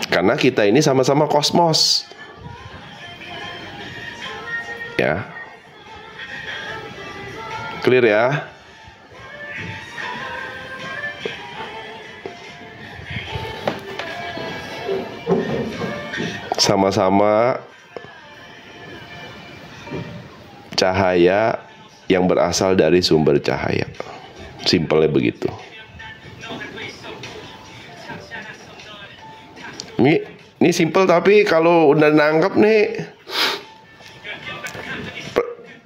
Karena kita ini sama-sama kosmos. Ya. Clear ya? Sama-sama cahaya yang berasal dari sumber cahaya. Simpelnya begitu. Ini simple, tapi kalau udah nangkep nih,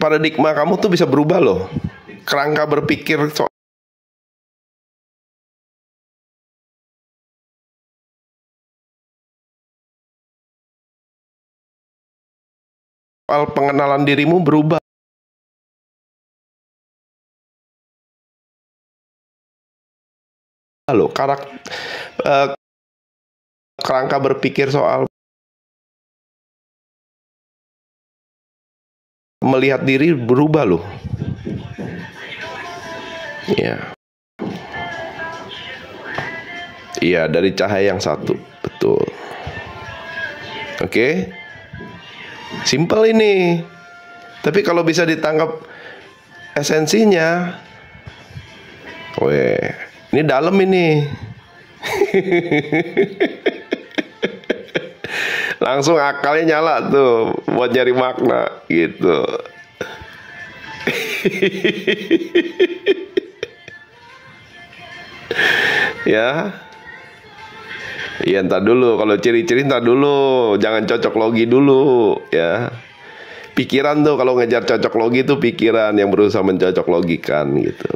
paradigma kamu tuh bisa berubah loh. Kerangka berpikir soal pengenalan dirimu berubah loh. Kerangka berpikir soal melihat diri berubah loh. Ya. Iya, dari cahaya yang satu. Betul. Oke. Simple ini. Tapi kalau bisa ditangkap esensinya, weh, ini dalam ini. Langsung akalnya nyala tuh buat nyari makna gitu. Ya. Iya, ntar dulu. Kalau ciri-ciri ntar dulu. Jangan cocok logi dulu ya. Pikiran tuh kalau ngejar cocok logi tuh pikiran yang berusaha mencocok logikan gitu.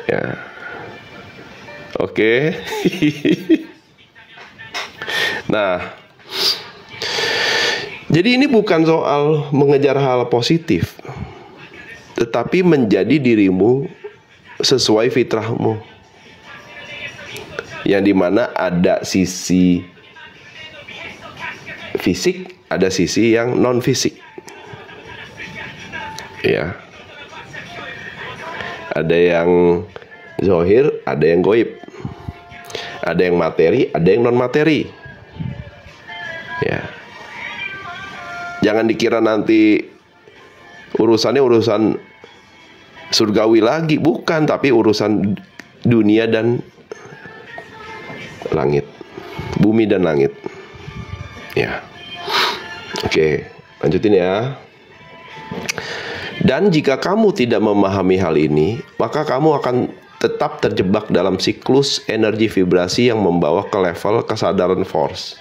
Ya. Oke. Nah, jadi ini bukan soal mengejar hal positif, tetapi menjadi dirimu sesuai fitrahmu, yang dimana ada sisi fisik, ada sisi yang non fisik. Ya, ada yang zohir, ada yang goib, ada yang materi, ada yang non materi. Ya, jangan dikira nanti urusannya urusan surgawi lagi, bukan, tapi urusan dunia dan langit, bumi dan langit. Ya, oke, lanjutin ya. Dan jika kamu tidak memahami hal ini, maka kamu akan tetap terjebak dalam siklus energi vibrasi yang membawa ke level kesadaran force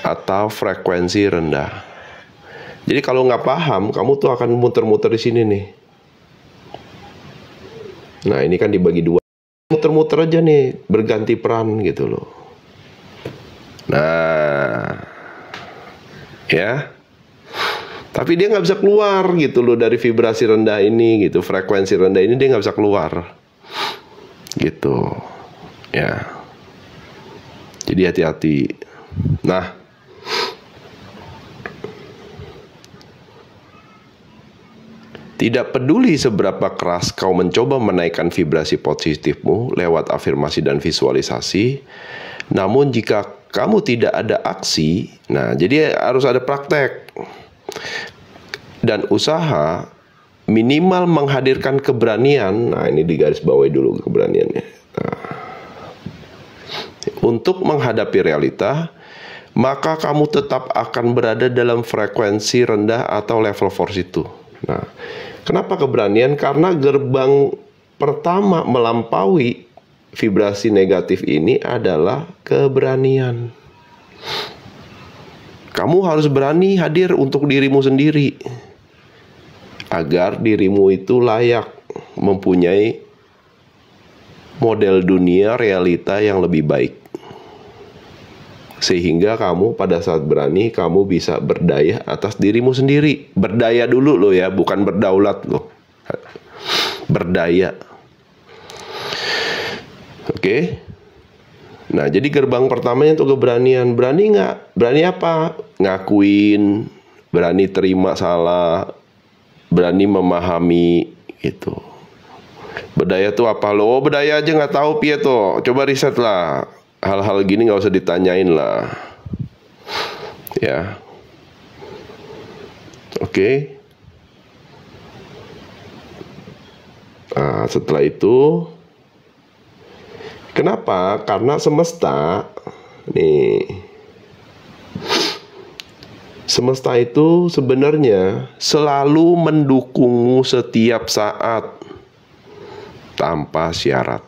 atau frekuensi rendah. Jadi kalau nggak paham, kamu tuh akan muter-muter di sini nih. Nah, ini kan dibagi dua. Muter-muter aja nih, berganti peran gitu loh. Nah, ya. Tapi dia nggak bisa keluar gitu loh dari vibrasi rendah ini gitu, frekuensi rendah ini dia nggak bisa keluar. Gitu. Ya. Jadi hati-hati. Nah, tidak peduli seberapa keras kau mencoba menaikkan vibrasi positifmu lewat afirmasi dan visualisasi, namun jika kamu tidak ada aksi, nah jadi harus ada praktek dan usaha minimal menghadirkan keberanian. Nah, ini digaris bawahi dulu keberaniannya. Nah, untuk menghadapi realita, maka kamu tetap akan berada dalam frekuensi rendah atau level force itu. Nah, kenapa keberanian? Karena gerbang pertama melampaui vibrasi negatif ini adalah keberanian. Kamu harus berani hadir untuk dirimu sendiri, agar dirimu itu layak mempunyai model dunia realita yang lebih baik. Sehingga kamu pada saat berani, kamu bisa berdaya atas dirimu sendiri. Berdaya dulu loh ya, bukan berdaulat loh. Berdaya. Oke. Nah, jadi gerbang pertamanya untuk keberanian. Berani nggak? Berani apa? Ngakuin, berani terima salah, berani memahami gitu. Berdaya tuh apa lo? Oh, berdaya aja nggak tahu piye tuh. Coba riset lah. hal-hal gini nggak usah ditanyain lah. Ya. Oke. Nah, setelah itu, kenapa? Karena semesta, nih, semesta itu sebenarnya selalu mendukungmu setiap saat tanpa syarat.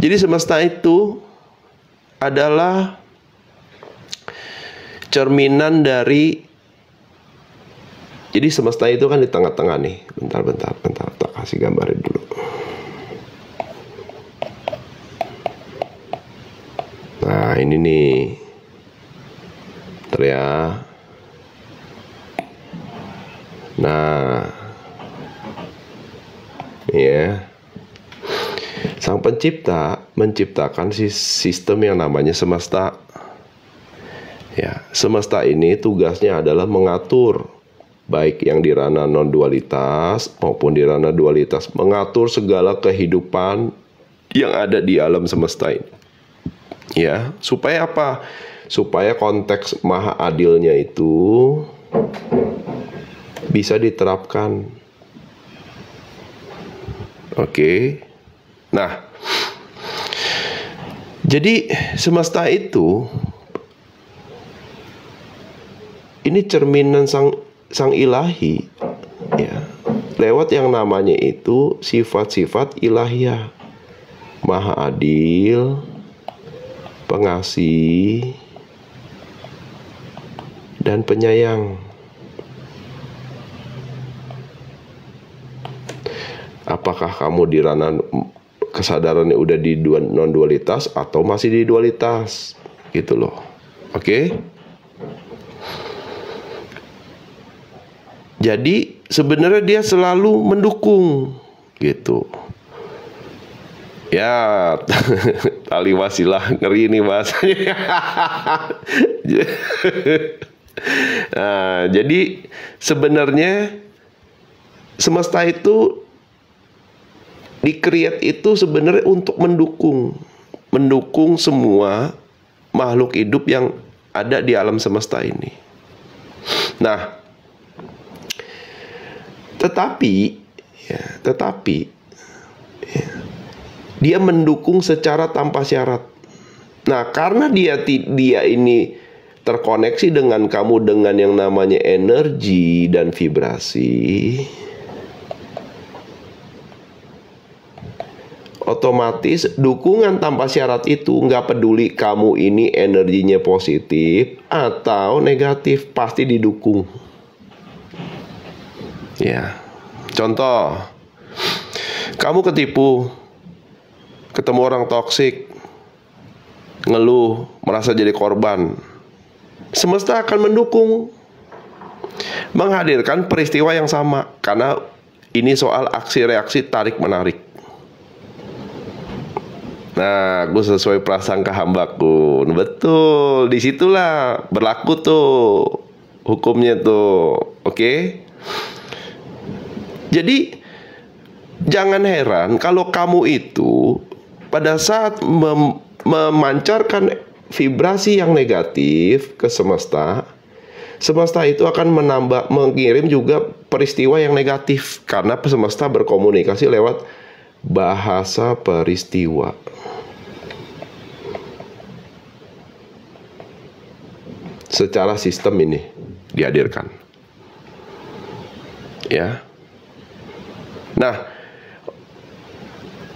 Jadi semesta itu adalah cerminan dari, jadi semesta itu kan di tengah-tengah nih. Bentar, tak kasih gambarin dulu. Nah, ini nih. Bentar ya. Nah, ini ya. Sang pencipta menciptakan sistem yang namanya semesta. Ya, semesta ini tugasnya adalah mengatur, baik yang di ranah non-dualitas maupun di ranah dualitas, mengatur segala kehidupan yang ada di alam semesta ini. Ya, supaya apa? Supaya konteks maha adilnya itu bisa diterapkan. Oke. Nah, jadi semesta itu ini cerminan sang ilahi, ya, lewat yang namanya itu sifat-sifat ilahiyah, maha adil, pengasih, dan penyayang. Apakah kamu di ranah kesadarannya udah di non-dualitas atau masih di dualitas? Gitu loh. Oke? Jadi sebenarnya dia selalu mendukung gitu. Ya, tali wasilah, ngeri nih bahasanya. Nah, jadi sebenarnya semesta itu di-create itu sebenarnya untuk mendukung semua makhluk hidup yang ada di alam semesta ini. Nah, tetapi dia mendukung secara tanpa syarat. Nah, karena dia ini terkoneksi dengan kamu dengan yang namanya energi dan vibrasi, otomatis dukungan tanpa syarat itu nggak peduli kamu ini energinya positif atau negatif, pasti didukung. Ya, contoh, kamu ketipu, ketemu orang toksik, ngeluh, merasa jadi korban, semesta akan mendukung, menghadirkan peristiwa yang sama, karena ini soal aksi reaksi tarik menarik. Nah, aku sesuai prasangka hambaku, betul, disitulah berlaku tuh hukumnya tuh, oke? Jadi jangan heran kalau kamu itu pada saat memancarkan vibrasi yang negatif ke semesta, semesta itu akan mengirim juga peristiwa yang negatif, karena semesta berkomunikasi lewat bahasa peristiwa. Secara sistem ini dihadirkan. Ya. Nah,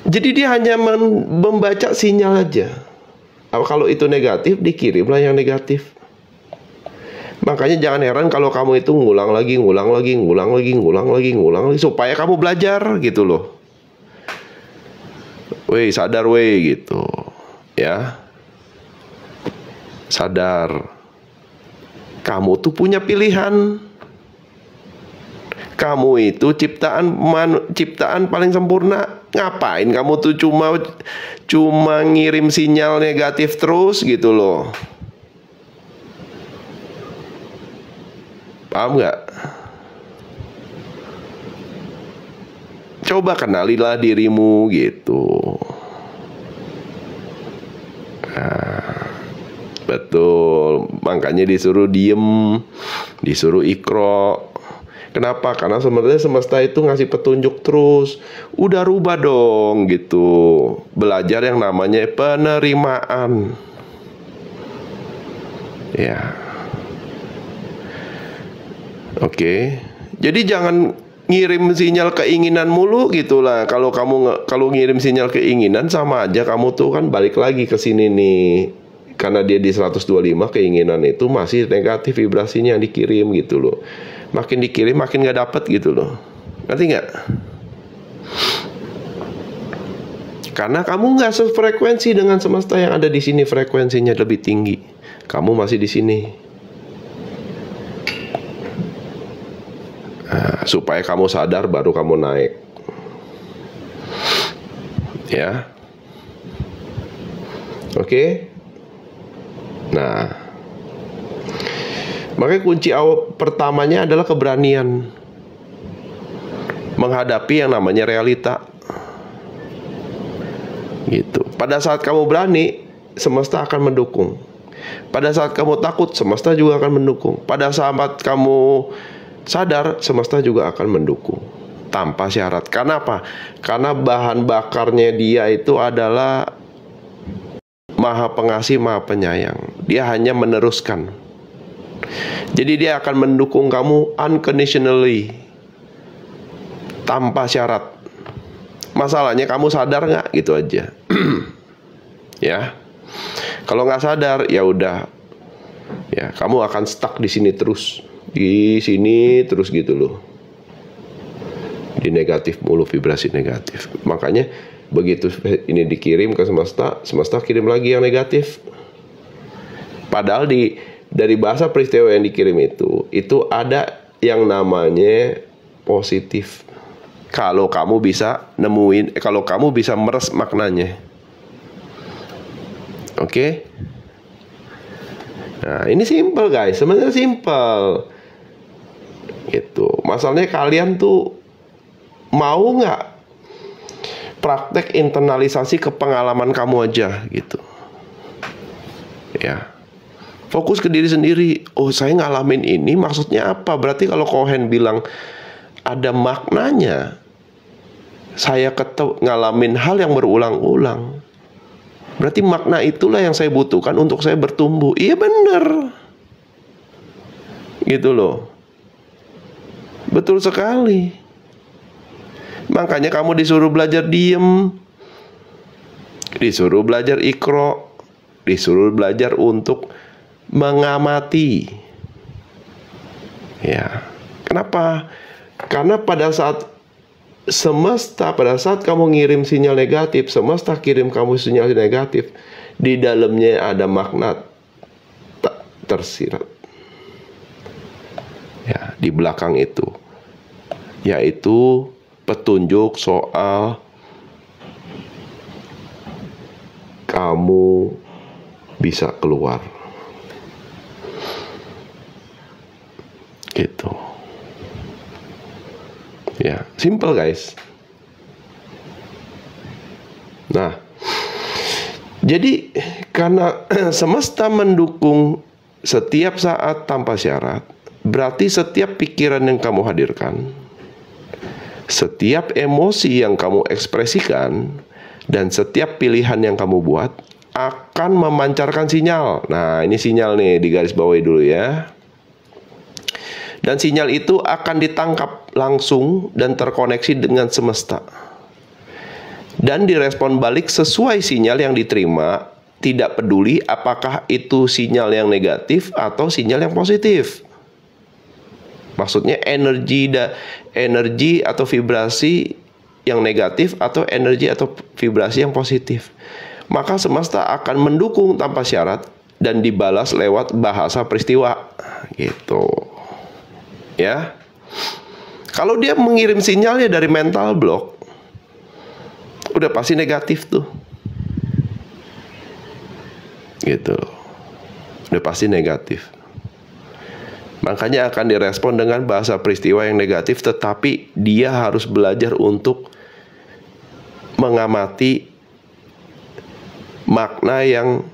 jadi dia hanya membaca sinyal aja. Kalau itu negatif, dikirimlah yang negatif. Makanya jangan heran kalau kamu itu ngulang lagi, supaya kamu belajar gitu loh. Weh, sadar weh gitu. Ya. Sadar. Kamu tuh punya pilihan. Kamu itu ciptaan paling sempurna. Ngapain kamu tuh cuma ngirim sinyal negatif terus gitu loh. Paham nggak? Coba kenalilah dirimu gitu. Betul, makanya disuruh diem, disuruh ikro. Kenapa? Karena sebenarnya semesta itu ngasih petunjuk terus. Udah rubah dong gitu. Belajar yang namanya penerimaan. Ya. Oke. Jadi jangan ngirim sinyal keinginan mulu gitulah. Kalau ngirim sinyal keinginan, sama aja kamu tuh kan balik lagi ke sini nih. Karena dia di 125, keinginan itu masih negatif vibrasinya yang dikirim gitu loh. Makin dikirim makin gak dapet gitu loh. Ngerti gak? Karena kamu gak sefrekuensi dengan semesta yang ada di sini, frekuensinya lebih tinggi. Kamu masih di sini. Supaya kamu sadar baru kamu naik. Ya. Oke. Nah, makanya kunci awal pertamanya adalah keberanian menghadapi yang namanya realita. Gitu. Pada saat kamu berani, semesta akan mendukung. Pada saat kamu takut, semesta juga akan mendukung. Pada saat kamu sadar, semesta juga akan mendukung tanpa syarat. Karena apa? Karena bahan bakarnya dia itu adalah Maha Pengasih, Maha Penyayang. Dia hanya meneruskan. Jadi dia akan mendukung kamu unconditionally, tanpa syarat. Masalahnya kamu sadar nggak? Gitu aja. Ya. Kalau nggak sadar, ya udah. Ya, kamu akan stuck di sini terus. Di sini terus gitu loh. Di negatif mulu, vibrasi negatif. Makanya begitu ini dikirim ke semesta, semesta kirim lagi yang negatif. Padahal dari bahasa peristiwa yang dikirim itu ada yang namanya positif. Kalau kamu bisa nemuin, kalau kamu bisa meres maknanya. Oke? Nah, ini simple guys, sebenarnya simple. Gitu. Masalahnya kalian tuh mau nggak praktek internalisasi ke pengalaman kamu aja gitu. Ya. Fokus ke diri sendiri. Oh, saya ngalamin ini maksudnya apa? Berarti kalau Cohen bilang ada maknanya, saya ngalamin hal yang berulang-ulang. Berarti makna itulah yang saya butuhkan untuk saya bertumbuh. Iya benar. Gitu loh. Betul sekali. Makanya kamu disuruh belajar diem, disuruh belajar ikro, disuruh belajar untuk mengamati. Ya. Kenapa? Karena pada saat semesta, pada saat kamu ngirim sinyal negatif, semesta kirim kamu sinyal negatif, di dalamnya ada makna tak tersirat. Ya, di belakang itu, yaitu petunjuk soal kamu bisa keluar. Gitu. Ya, simple guys. Nah, jadi karena semesta mendukung setiap saat tanpa syarat, berarti setiap pikiran yang kamu hadirkan, setiap emosi yang kamu ekspresikan, dan setiap pilihan yang kamu buat akan memancarkan sinyal. Nah, ini sinyal nih, digaris bawahi dulu ya. Dan sinyal itu akan ditangkap langsung dan terkoneksi dengan semesta. Dan direspon balik sesuai sinyal yang diterima, tidak peduli apakah itu sinyal yang negatif atau sinyal yang positif. Maksudnya energi atau vibrasi yang negatif atau energi atau vibrasi yang positif. Maka semesta akan mendukung tanpa syarat dan dibalas lewat bahasa peristiwa. Gitu. Ya. Kalau dia mengirim sinyalnya dari mental block, udah pasti negatif tuh. Gitu. Udah pasti negatif. Makanya akan direspon dengan bahasa peristiwa yang negatif, tetapi dia harus belajar untuk mengamati makna yang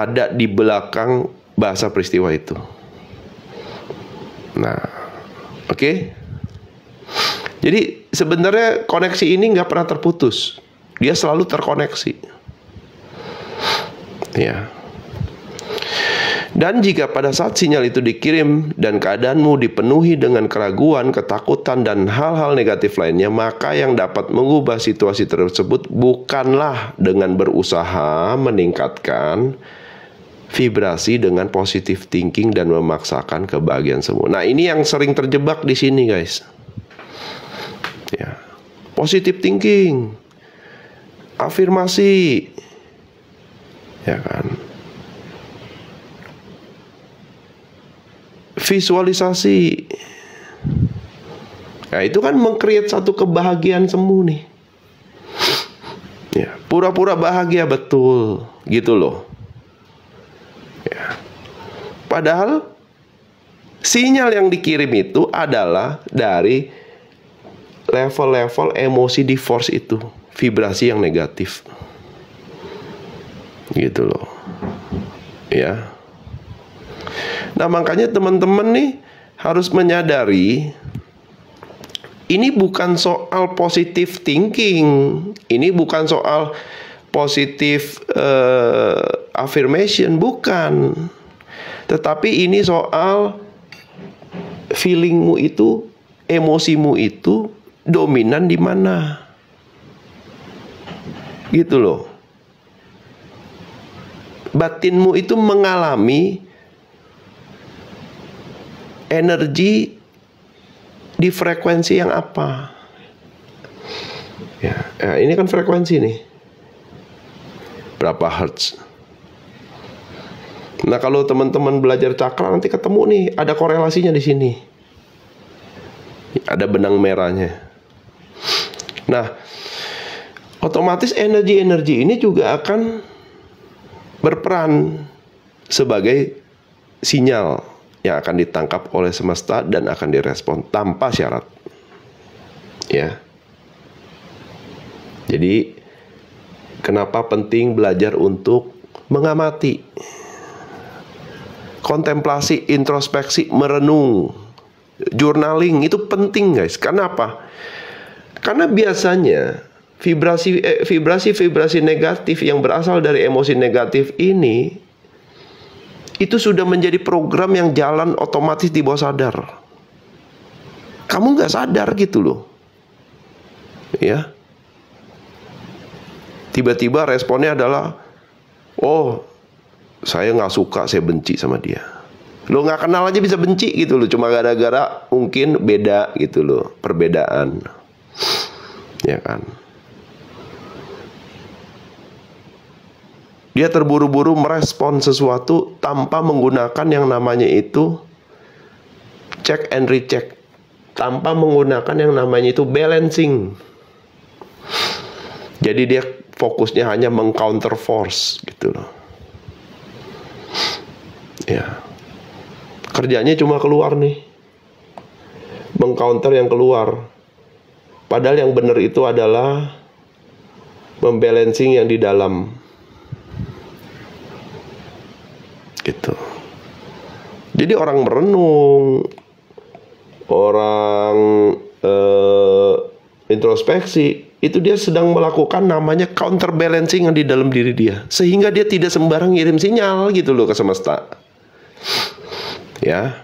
ada di belakang bahasa peristiwa itu. Nah, oke. Jadi sebenarnya koneksi ini nggak pernah terputus. Dia selalu terkoneksi. Ya. Dan jika pada saat sinyal itu dikirim dan keadaanmu dipenuhi dengan keraguan, ketakutan, dan hal-hal negatif lainnya, maka yang dapat mengubah situasi tersebut bukanlah dengan berusaha meningkatkan vibrasi dengan positive thinking dan memaksakan kebahagiaan semua. Nah, ini yang sering terjebak di sini, guys. Ya. Positive thinking, afirmasi, ya kan? Visualisasi. Nah, itu kan meng-create satu kebahagiaan semu nih. Ya, pura-pura bahagia betul, gitu loh. Ya. Padahal sinyal yang dikirim itu adalah dari level-level emosi di force itu, vibrasi yang negatif. Gitu loh. Ya. Nah, makanya teman-teman nih harus menyadari ini bukan soal positive thinking, ini bukan soal positive affirmation, bukan. Tetapi ini soal feelingmu itu, emosimu itu dominan di mana, gitu loh. Batinmu itu mengalami energi di frekuensi yang apa? Ya, ini kan frekuensi nih. Berapa hertz? Nah, kalau teman-teman belajar cakra nanti ketemu nih, ada korelasinya di sini. Ada benang merahnya. Nah, otomatis energi-energi ini juga akan berperan sebagai sinyal yang akan ditangkap oleh semesta dan akan direspon tanpa syarat. Ya. Jadi kenapa penting belajar untuk mengamati, kontemplasi, introspeksi, merenung, journaling itu penting, guys. Kenapa? Karena biasanya vibrasi negatif yang berasal dari emosi negatif ini itu sudah menjadi program yang jalan otomatis di bawah sadar. Kamu nggak sadar gitu loh. Ya. Tiba-tiba responnya adalah, oh, saya nggak suka, saya benci sama dia. Lo nggak kenal aja bisa benci gitu loh. Cuma gara-gara mungkin beda gitu loh. Perbedaan. Ya kan. Dia terburu-buru merespon sesuatu tanpa menggunakan yang namanya itu check and recheck. Tanpa menggunakan yang namanya itu balancing. Jadi dia fokusnya hanya meng-counter force gitu loh. Ya. Kerjanya cuma keluar nih. Meng-counter yang keluar. Padahal yang benar itu adalah membalancing yang di dalam. Gitu. Jadi orang merenung, orang introspeksi, itu dia sedang melakukan namanya counterbalancing yang di dalam diri dia, sehingga dia tidak sembarang ngirim sinyal gitu loh ke semesta. Ya.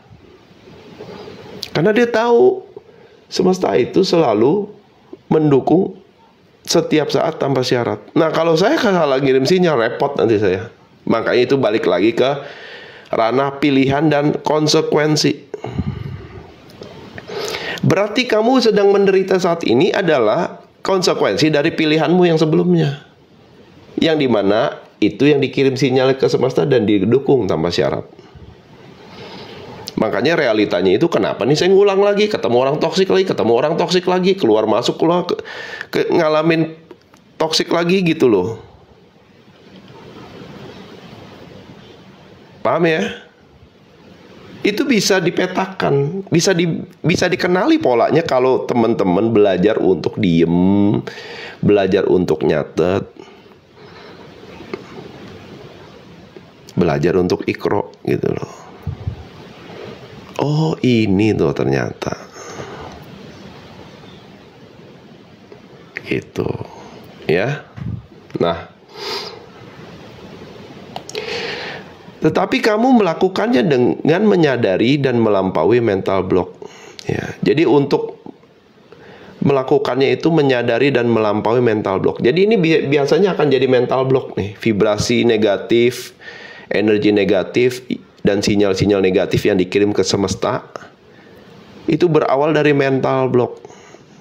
Karena dia tahu semesta itu selalu mendukung setiap saat tanpa syarat. Nah, kalau saya salah ngirim sinyal, repot nanti saya. Makanya itu balik lagi ke ranah pilihan dan konsekuensi. Berarti kamu sedang menderita saat ini adalah konsekuensi dari pilihanmu yang sebelumnya. Yang dimana itu yang dikirim sinyal ke semesta dan didukung tanpa syarat. Makanya realitanya itu kenapa nih saya ngulang lagi, ketemu orang toksik lagi, ketemu orang toksik lagi, keluar masuk, keluar ngalamin toksik lagi gitu loh. Paham ya? Itu bisa dipetakan, bisa dikenali polanya kalau teman-teman belajar untuk diem, belajar untuk nyatet. Belajar untuk ikro gitu loh. Oh ini tuh ternyata. Gitu. Ya. Nah. Tetapi kamu melakukannya dengan menyadari dan melampaui mental block. Ya. Jadi untuk melakukannya itu menyadari dan melampaui mental block. Jadi ini biasanya akan jadi mental block nih. Vibrasi negatif, energi negatif, dan sinyal-sinyal negatif yang dikirim ke semesta itu berawal dari mental block.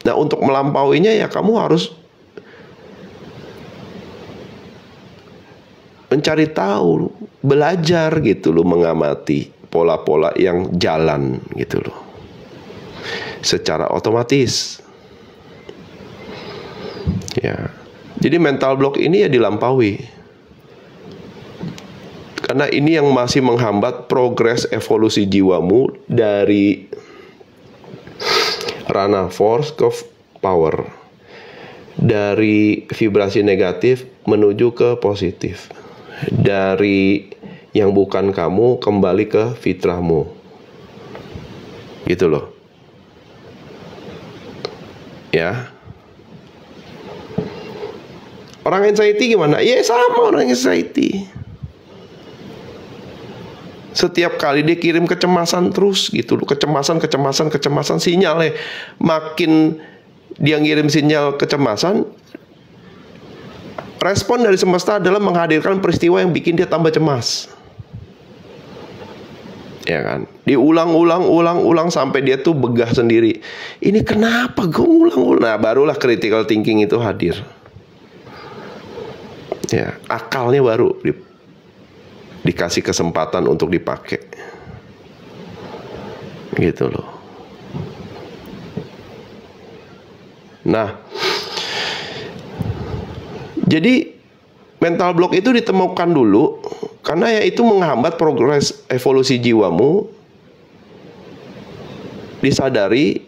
Nah, untuk melampauinya ya kamu harus mencari tahu, belajar gitu loh, mengamati pola-pola yang jalan gitu loh. Secara otomatis. Ya. Jadi mental block ini ya dilampaui. Karena ini yang masih menghambat progres evolusi jiwamu dari ranah force ke power. Dari vibrasi negatif menuju ke positif. Dari yang bukan kamu kembali ke fitrahmu. Gitu loh. Ya. Orang anxiety gimana? Ya sama orang anxiety. Setiap kali dia kirim kecemasan terus gitu loh. Kecemasan sinyalnya. Makin dia ngirim sinyal kecemasan, respon dari semesta adalah menghadirkan peristiwa yang bikin dia tambah cemas. Ya kan? Diulang sampai dia tuh begah sendiri. Ini kenapa gue ulang-ulang? Nah, barulah critical thinking itu hadir. Ya, akalnya baru dikasih kesempatan untuk dipakai. Gitu loh. Nah, jadi mental block itu ditemukan dulu karena ya itu menghambat progres evolusi jiwamu. Disadari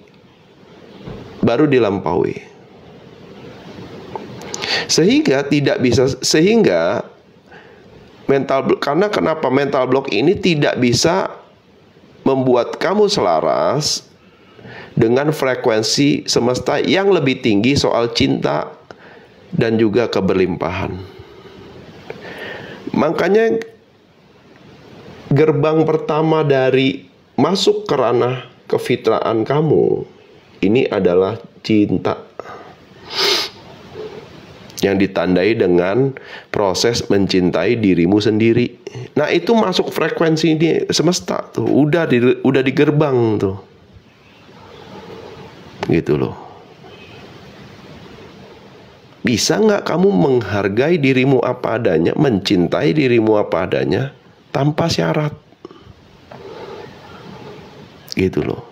baru dilampaui. Sehingga karena kenapa mental block ini tidak bisa membuat kamu selaras dengan frekuensi semesta yang lebih tinggi soal cinta dan juga keberlimpahan. Makanya gerbang pertama dari masuk ke ranah kefitraan kamu ini adalah cinta, yang ditandai dengan proses mencintai dirimu sendiri. Nah, itu masuk frekuensi ini semesta tuh, udah di gerbang tuh. Gitu loh. Bisa nggak kamu menghargai dirimu apa adanya, mencintai dirimu apa adanya tanpa syarat? Gitu loh.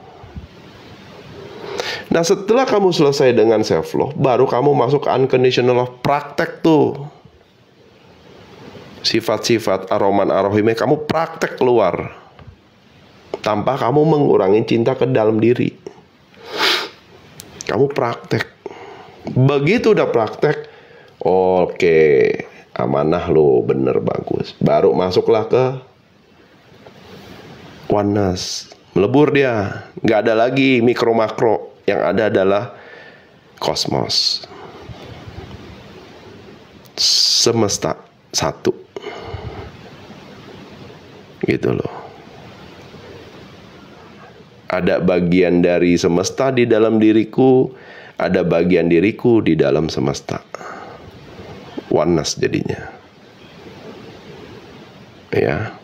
Nah, setelah kamu selesai dengan self love, baru kamu masuk ke unconditional love. Praktek tuh sifat-sifat aroman arohimnya kamu praktek keluar tanpa kamu mengurangi cinta ke dalam diri. Kamu praktek. Begitu udah praktek, oke, amanah lo, bener, bagus. Baru masuklah ke oneness. Melebur dia. Nggak ada lagi mikro makro. Yang ada adalah kosmos. Semesta satu. Gitu loh. Ada bagian dari semesta di dalam diriku, ada bagian diriku di dalam semesta. Oneness jadinya. Ya.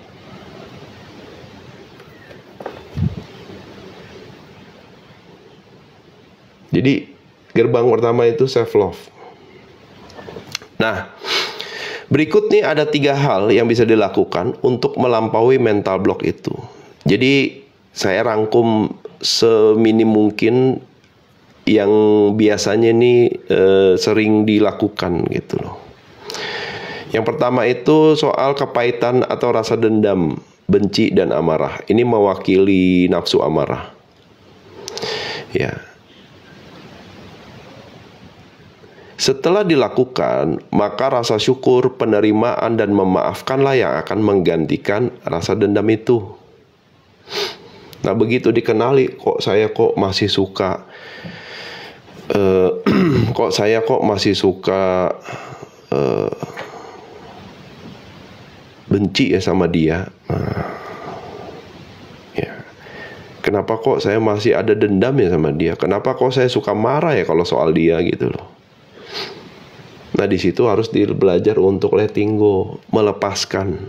Jadi gerbang pertama itu self love. Nah, berikut nih ada 3 hal yang bisa dilakukan untuk melampaui mental block itu. Jadi saya rangkum seminim mungkin yang biasanya nih sering dilakukan gitu loh. Yang pertama itu soal kepahitan atau rasa dendam, benci dan amarah. Ini mewakili nafsu amarah. Ya. Setelah dilakukan, maka rasa syukur, penerimaan, dan memaafkanlah yang akan menggantikan rasa dendam itu. Nah, begitu dikenali, kok saya masih suka benci ya sama dia. Kenapa kok saya masih ada dendam ya sama dia? Kenapa kok saya suka marah ya kalau soal dia gitu loh. Nah, di situ harus belajar untuk letting go, melepaskan.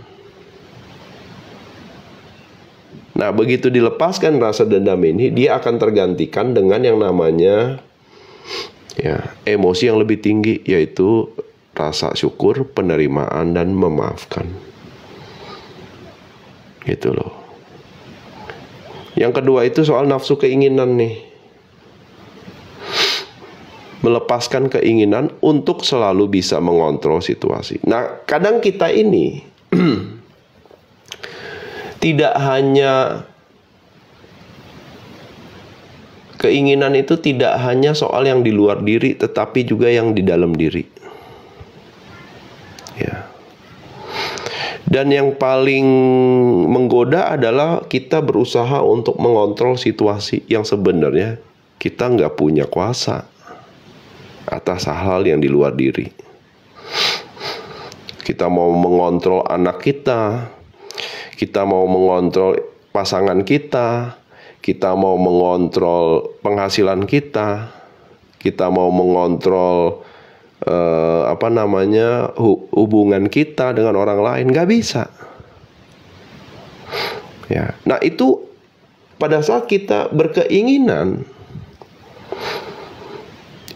Nah, begitu dilepaskan rasa dendam ini, dia akan tergantikan dengan yang namanya emosi yang lebih tinggi, yaitu rasa syukur, penerimaan, dan memaafkan. Gitu loh. Yang kedua itu soal nafsu keinginan nih. Melepaskan keinginan untuk selalu bisa mengontrol situasi. Nah, kadang kita ini tidak hanya keinginan itu tidak hanya soal yang di luar diri, tetapi juga yang di dalam diri. Ya. Dan yang paling menggoda adalah kita berusaha untuk mengontrol situasi yang sebenarnya kita nggak punya kuasa atas hal-hal yang di luar diri. Kita mau mengontrol anak kita mau mengontrol pasangan kita mau mengontrol penghasilan kita mau mengontrol hubungan kita dengan orang lain. Nggak bisa. Ya. Nah, itu pada saat kita berkeinginan,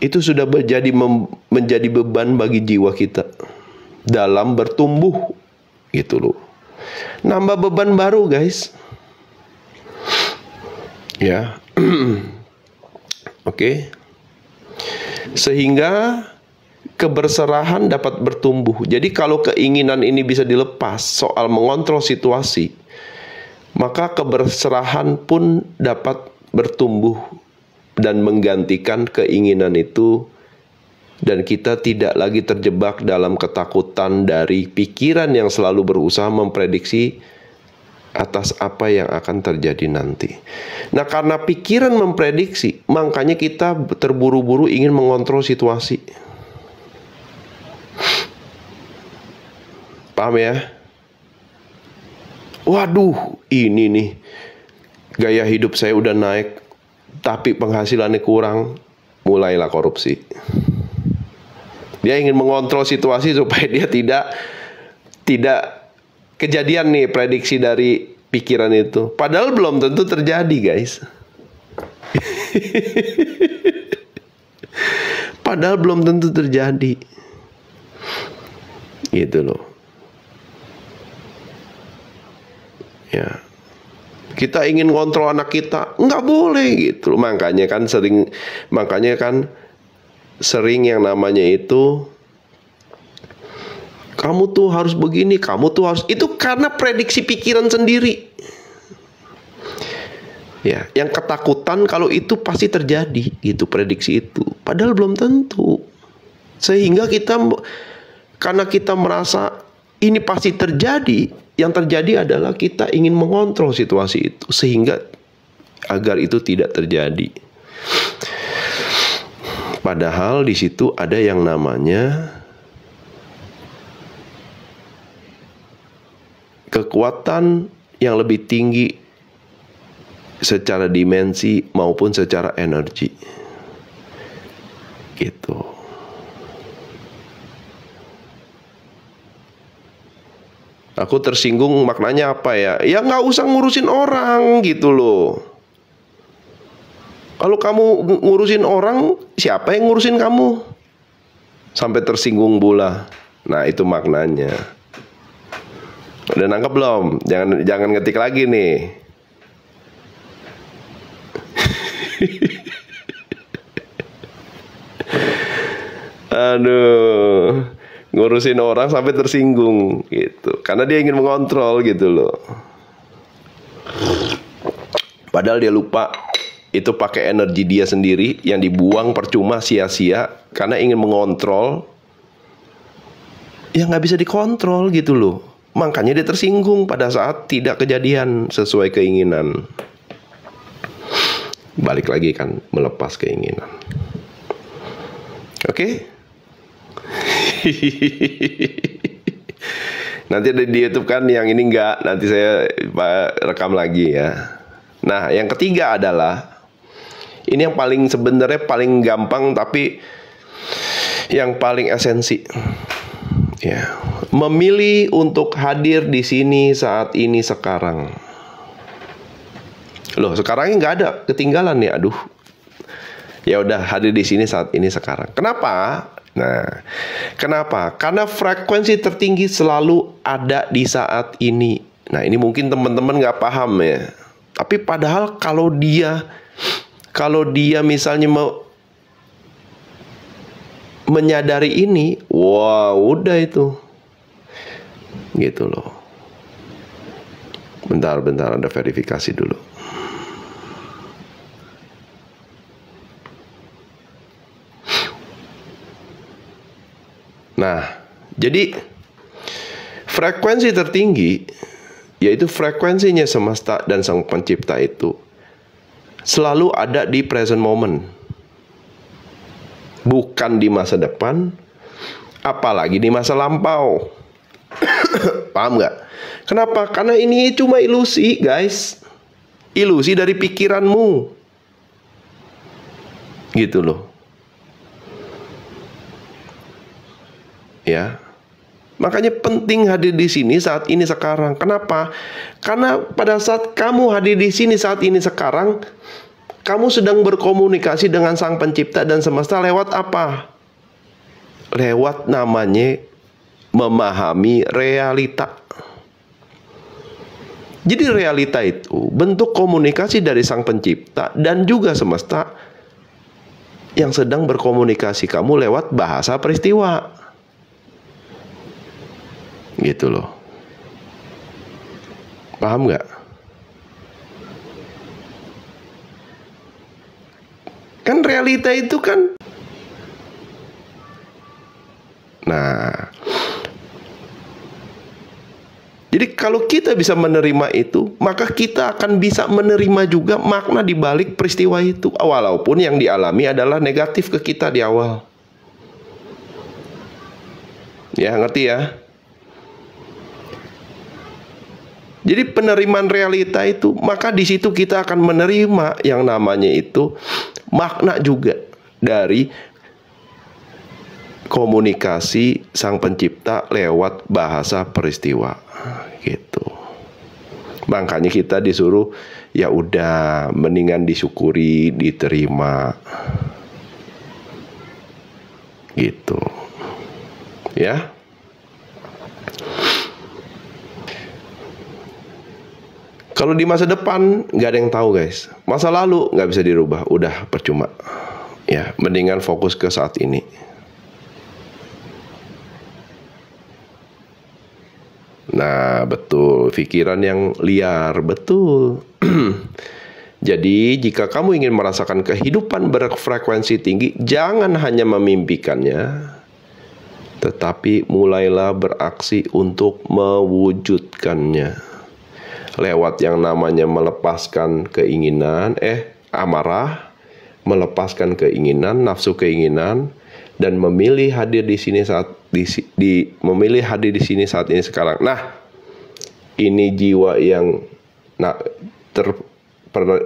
itu sudah menjadi beban bagi jiwa kita dalam bertumbuh, gitu loh. Nambah beban baru, guys. Ya. Oke. Sehingga keberserahan dapat bertumbuh. Jadi kalau keinginan ini bisa dilepas soal mengontrol situasi, maka keberserahan pun dapat bertumbuh dan menggantikan keinginan itu, dan kita tidak lagi terjebak dalam ketakutan dari pikiran yang selalu berusaha memprediksi atas apa yang akan terjadi nanti. Nah, karena pikiran memprediksi, makanya kita terburu-buru ingin mengontrol situasi. Paham ya? Waduh, ini nih gaya hidup saya udah naik, tapi penghasilannya kurang, mulailah korupsi. Dia ingin mengontrol situasi supaya dia tidak kejadian nih prediksi dari pikiran itu. Padahal belum tentu terjadi, guys. Padahal belum tentu terjadi. Gitu loh. Ya. Kita ingin kontrol anak kita, nggak boleh gitu. Makanya kan sering yang namanya itu, kamu tuh harus begini, kamu tuh harus itu, karena prediksi pikiran sendiri. Ya, yang ketakutan kalau itu pasti terjadi, gitu prediksi itu. Padahal belum tentu. Sehingga karena kita merasa ini pasti terjadi, yang terjadi adalah kita ingin mengontrol situasi itu sehingga agar itu tidak terjadi. Padahal di situ ada yang namanya kekuatan yang lebih tinggi secara dimensi maupun secara energi. Gitu. Aku tersinggung, maknanya apa ya? Ya nggak usah ngurusin orang gitu loh. Kalau kamu ngurusin orang, siapa yang ngurusin kamu? Sampai tersinggung pula. Nah, itu maknanya. Udah nangkep belum? Jangan ngetik lagi nih. Aduh, ngurusin orang sampai tersinggung gitu, karena dia ingin mengontrol gitu loh. Padahal dia lupa itu pakai energi dia sendiri yang dibuang percuma sia-sia karena ingin mengontrol, ya nggak bisa dikontrol gitu loh. Makanya dia tersinggung pada saat tidak kejadian sesuai keinginan. Balik lagi kan, melepas keinginan. Oke? Nanti ada di YouTube kan, yang ini enggak, nanti saya rekam lagi ya. Nah, yang ketiga adalah, ini yang paling sebenarnya paling gampang tapi yang paling esensi. Ya, memilih untuk hadir di sini saat ini sekarang. Loh, sekarang nggak ada, ketinggalan nih. Aduh. Ya udah, hadir di sini saat ini sekarang. Kenapa? Nah, kenapa? Karena frekuensi tertinggi selalu ada di saat ini. Nah, ini mungkin teman-teman nggak paham ya. Tapi padahal kalau dia misalnya mau menyadari ini, wah udah itu. Gitu loh. Bentar, ada verifikasi dulu. Nah, jadi frekuensi tertinggi, yaitu frekuensinya semesta dan Sang Pencipta itu selalu ada di present moment, bukan di masa depan, apalagi di masa lampau. Paham nggak? Kenapa? Karena ini cuma ilusi, guys. Ilusi dari pikiranmu. Gitu loh. Ya. Makanya penting hadir di sini saat ini sekarang. Kenapa? Karena pada saat kamu hadir di sini saat ini sekarang, kamu sedang berkomunikasi dengan Sang Pencipta dan semesta lewat apa? Lewat namanya memahami realita. Jadi realita itu bentuk komunikasi dari Sang Pencipta dan juga semesta yang sedang berkomunikasi kamu lewat bahasa peristiwa. Gitu loh. Paham nggak? Kan realita itu kan. Nah, jadi kalau kita bisa menerima itu, maka kita akan bisa menerima juga makna di balik peristiwa itu. Walaupun yang dialami adalah negatif ke kita di awal. Ya, ngerti ya? Jadi penerimaan realita itu, maka di situ kita akan menerima yang namanya itu makna juga dari komunikasi Sang Pencipta lewat bahasa peristiwa. Gitu. Makanya kita disuruh ya udah mendingan disyukuri, diterima. Gitu. Ya. Kalau di masa depan nggak ada yang tahu, guys. Masa lalu nggak bisa dirubah, udah percuma. Ya, mendingan fokus ke saat ini. Nah, betul, pikiran yang liar, betul. Jadi, jika kamu ingin merasakan kehidupan berfrekuensi tinggi, jangan hanya memimpikannya, tetapi mulailah beraksi untuk mewujudkannya. Lewat yang namanya melepaskan keinginan, amarah, melepaskan keinginan, nafsu keinginan, dan memilih hadir di sini saat memilih hadir di sini saat ini sekarang. Nah, ini jiwa yang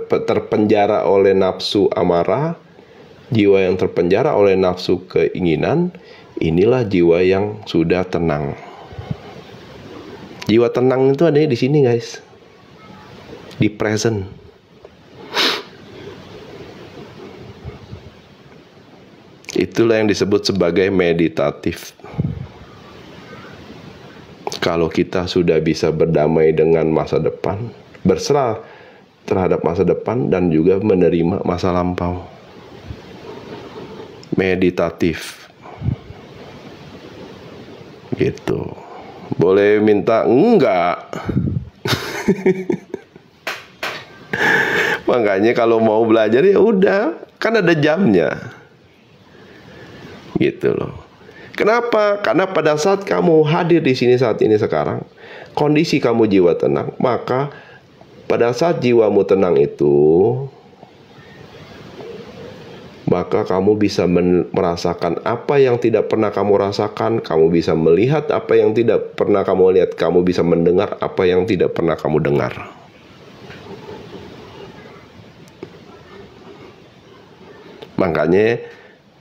terpenjara oleh nafsu amarah, jiwa yang terpenjara oleh nafsu keinginan, inilah jiwa yang sudah tenang. Jiwa tenang itu ada di sini, guys. Di present. Itulah yang disebut sebagai meditatif. Kalau kita sudah bisa berdamai dengan masa depan, berserah terhadap masa depan, dan juga menerima masa lampau. Meditatif. Gitu. Boleh minta enggak? Makanya kalau mau belajar ya udah, kan ada jamnya. Gitu loh. Kenapa? Karena pada saat kamu hadir di sini saat ini sekarang, kondisi kamu jiwa tenang, maka pada saat jiwamu tenang itu, maka kamu bisa merasakan apa yang tidak pernah kamu rasakan, kamu bisa melihat apa yang tidak pernah kamu lihat, kamu bisa mendengar apa yang tidak pernah kamu dengar. Makanya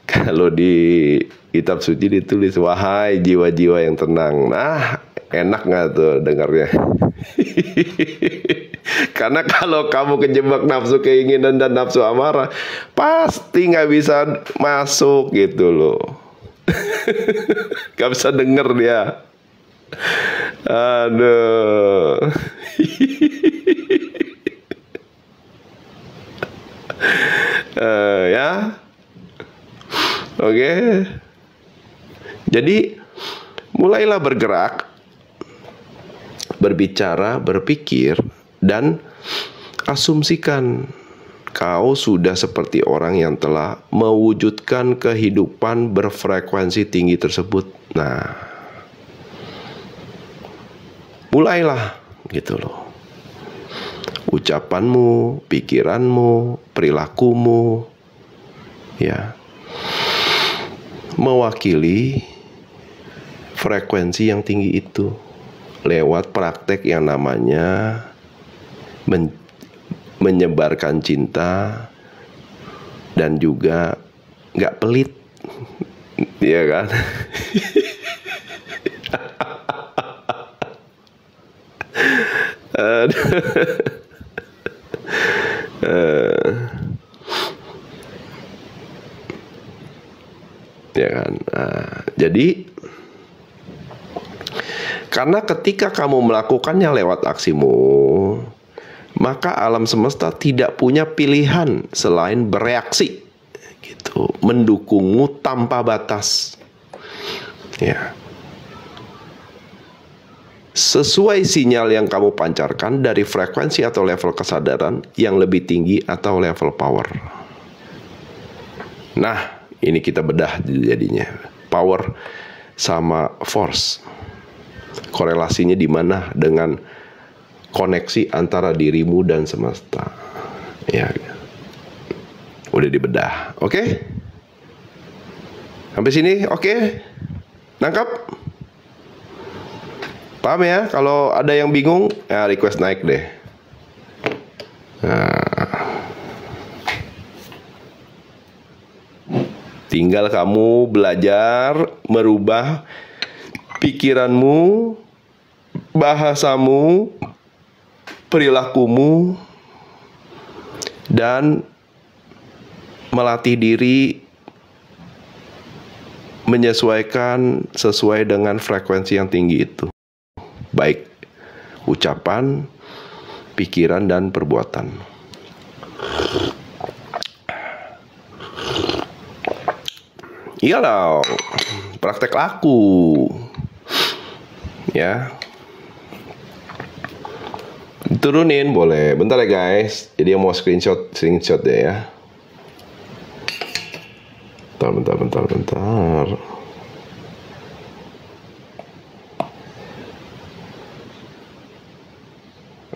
kalau di kitab suci ditulis, wahai jiwa-jiwa yang tenang. Nah, enak nggak tuh dengarnya? Karena kalau kamu kejebak nafsu keinginan dan nafsu amarah, pasti nggak bisa masuk gitu loh. Gak bisa denger dia. Aduh. Ya. Oke. Jadi mulailah bergerak, berbicara, berpikir, dan asumsikan kau sudah seperti orang yang telah mewujudkan kehidupan berfrekuensi tinggi tersebut. Nah, mulailah gitu loh. Ucapanmu, pikiranmu, perilakumu, ya, mewakili frekuensi yang tinggi itu lewat praktek yang namanya menyebarkan cinta dan juga nggak pelit, ya kan? Ya kan? Jadi karena ketika kamu melakukannya lewat aksimu, maka alam semesta tidak punya pilihan selain bereaksi gitu, mendukungmu tanpa batas. Ya. Sesuai sinyal yang kamu pancarkan dari frekuensi atau level kesadaran yang lebih tinggi atau level power. Nah, ini kita bedah jadinya. Power sama force. Korelasinya di mana dengan koneksi antara dirimu dan semesta. Ya. Udah dibedah. Oke? Sampai sini oke? Nangkap? Paham ya? Kalau ada yang bingung, ya request naik deh. Nah. Tinggal kamu belajar merubah pikiranmu, bahasamu, perilakumu, dan melatih diri menyesuaikan sesuai dengan frekuensi yang tinggi itu. Baik ucapan, pikiran, dan perbuatan. Iyalah, praktek laku. Ya. Turunin boleh. Bentar ya guys. Jadi yang mau screenshot deh ya. Bentar.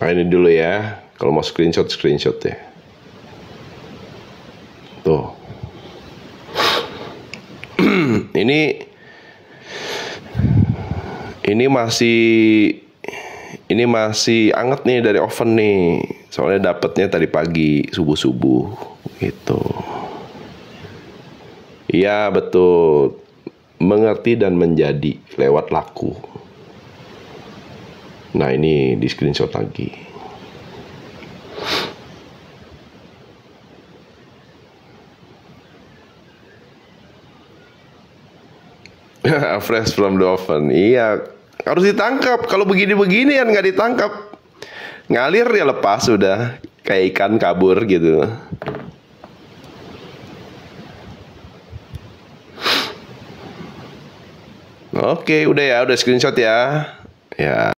Nah, ini dulu ya. Kalau mau screenshot ya. Tuh. Ini masih anget nih dari oven nih. Soalnya dapetnya tadi pagi subuh gitu. Iya betul. Mengerti dan menjadi lewat laku. Nah ini di screenshot lagi. Fresh from the oven. Iya, harus ditangkap. Kalau begini-begini kan nggak ditangkap, ngalir ya lepas sudah, kayak ikan kabur gitu. Oke, udah ya, udah screenshot ya. Ya.